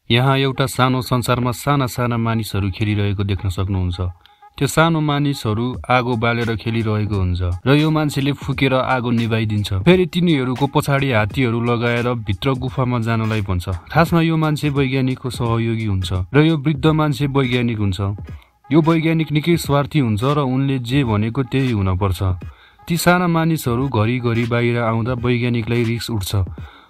यहाँ एउटा सानो संसारमा साना साना मानिसहरू खेलिरहेको देख्न सक्नुहुन्छ। त्यो सानो मानिसहरू आगो बालेर खेलिरहेको हुन्छ र यो मान्छेले फुकेर आगो निभाइदिन्छ। फेरि तिनीहरूको पछाडि हात्तीहरू लगाएर भित्र गुफामा जानलाई भन्छ। खासमा यो मान्छे वैज्ञानिकको सहयोगी हुन्छ र यो वृद्ध मान्छे वैज्ञानिक हुन्छ। यो वैज्ञानिक निकै स्वार्थी हुन्छ र उनले जे भनेको त्यही हुन पर्छ। ती साना मानिसहरू घरिघरि बाहिर आउँदा वैज्ञानिकलाई रिस उठ्छ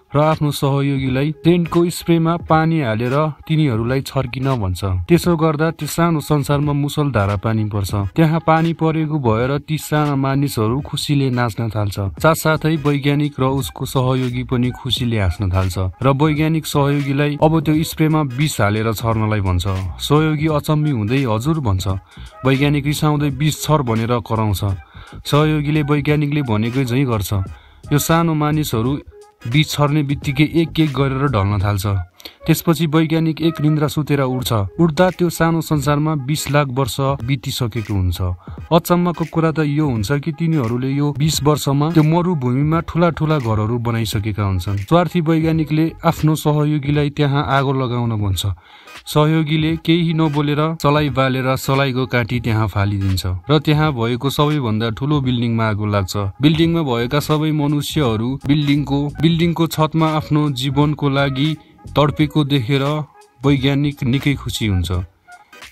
र आफ्नो सहयोगीलाई टेन्टको स्प्रेमा पानी हालेर तिनीहरूलाई छर्किन भन्छ। त्यसो गर्दा त्यो सानो संसारमा मुसलधारा पानी पर्छ। त्यहाँ पानी परेको भएर ती साना मानिसहरू खुसीले नाच्न थाल्छ। साथसाथै वैज्ञानिक र उसको सहयोगी पनि खुसीले हाँस्न थाल्छ र वैज्ञानिक सहयोगीलाई अब त्यो स्प्रेमा विष हालेर छर्नलाई भन्छ। सहयोगी अचम्मी हुँदै हजुर भन्छ। वैज्ञानिक रिसाउँदै विष छर भनेर कराउँछ। सहयोगीले वैज्ञानिकले भनेकै झैं गर्छ। यो सानो मानिसहरू विष छर्ने बित्तिकै एक एक गरेर ढल्न थाल्छ। त्यसपछि वैज्ञानिक एक निन्द्रा सुतेर उठ्छ। उठ्दा त्यो सानो संसारमा 20 लाख वर्ष बितिसकेको हुन्छ। अचम्मको कुरा त यो हुन्छ कि तिनीहरूले यो 20 वर्षमा त्यो मरुभूमिमा ठूला ठूला घरहरू बनाइसकेका हुन्छन्। स्वार्थी वैज्ञानिकले आफ्नो सहयोगीलाई त्यहाँ आगो लगाउन भन्छ। सहयोगीले केही नबोलेर सलाई बालेर सलाइको काटी त्यहाँ फालिदिन्छ र त्यहाँ भएको सबैभन्दा ठूलो बिल्डिङमा आगो लाग्छ। बिल्डिङमा भएका सबै मनुष्यहरू बिल्डिङको छतमा आफ्नो जीवनको लागि तडपेको देखेर वैज्ञानिक निकै खुसी हुन्छ।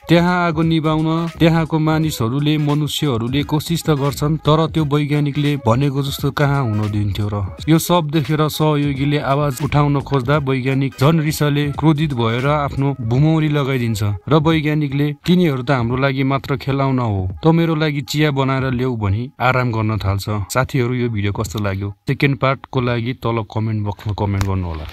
त्यहाँ आगो निभाउन त्यहाँको मानिसहरूले मनुष्यहरूले कोसिस त गर्छन्, तर त्यो वैज्ञानिकले भनेको जस्तो कहाँ हुन दिन्थ्यो र। यो सब देखेर सहयोगीले आवाज उठाउन खोज्दा वैज्ञानिक झन रिसले क्रोधित भएर आफ्नो भुमौरी लगाइदिन्छ र वैज्ञानिकले तिनीहरू त हाम्रो लागि मात्र खेलाउन हो, त मेरो लागि चिया बनाएर ल्याऊ भनी आराम गर्न थाल्छ। साथीहरू, यो भिडियो कस्तो लाग्यो? सेकेन्ड पार्टको लागि तल कमेन्ट बक्समा कमेन्ट गर्नुहोला।